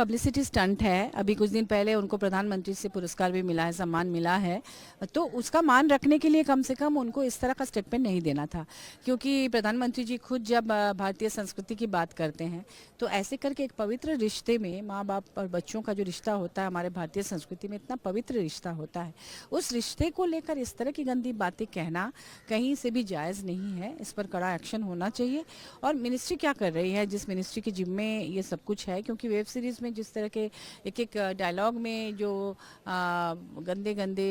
Publicity stunt है। अभी कुछ दिन पहले उनको प्रधानमंत्री से पुरस्कार भी मिला है, सम्मान मिला है, तो उसका मान रखने के लिए कम से कम उनको इस तरह का स्टेटमेंट नहीं देना था। क्योंकि प्रधानमंत्री जी खुद जब भारतीय संस्कृति की बात करते हैं तो ऐसे करके एक पवित्र रिश्ते में माँ बाप और बच्चों का जो रिश्ता होता है हमारे भारतीय संस्कृति में इतना पवित्र रिश्ता होता है, उस रिश्ते को लेकर इस तरह की गंदी बातें कहना कहीं से भी जायज़ नहीं है। इस पर कड़ा एक्शन होना चाहिए। और मिनिस्ट्री क्या कर रही है, जिस मिनिस्ट्री के जिम्मे ये सब कुछ है, क्योंकि वेब सीरीज़ में जिस तरह के एक एक डायलॉग में जो गंदे गंदे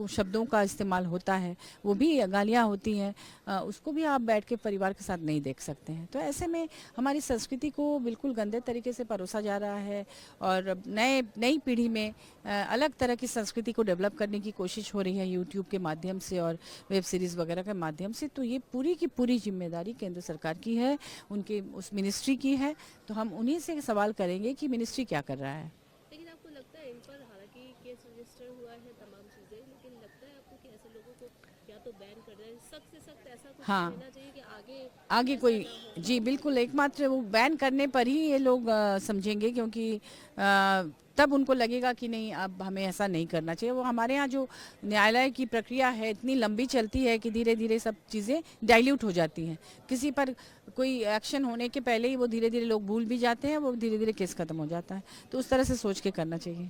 शब्दों का इस्तेमाल होता है, वो भी गालियाँ होती हैं, उसको भी आप बैठ के परिवार के साथ नहीं देख सकते हैं। तो ऐसे में हमारी संस्कृति को बिल्कुल गंदे तरीके से परोसा जा रहा है और नई पीढ़ी में अलग तरह की संस्कृति को डेवलप करने की कोशिश हो रही है यूट्यूब के माध्यम से और वेब सीरीज़ वगैरह के माध्यम से। तो ये पूरी की पूरी जिम्मेदारी केंद्र सरकार की है, उनके उस मिनिस्ट्री की है। तो हम उन्हीं से सवाल करेंगे कि मिनिस्ट्री क्या कर रहा है। लेकिन आपको लगता है इन पर, हालांकि केस रजिस्टर हुआ है तमाम चीज़ें, लेकिन लगता है आपको कि ऐसे लोगों को या तो बैन कर दें, सख्त से सख्त ऐसा कुछ हाँ, देना चाहिए कि आगे आगे ऐसा कोई, ना हो? जी बिल्कुल, एकमात्र वो बैन करने पर ही ये लोग समझेंगे, क्योंकि तब उनको लगेगा कि नहीं, अब हमें ऐसा नहीं करना चाहिए। वो हमारे यहाँ जो न्यायालय की प्रक्रिया है इतनी लंबी चलती है कि धीरे धीरे सब चीज़ें डाइल्यूट हो जाती हैं। किसी पर कोई एक्शन होने के पहले ही वो धीरे धीरे लोग भूल भी जाते हैं, वो धीरे धीरे केस ख़त्म हो जाता है। तो उस तरह से सोच के करना चाहिए।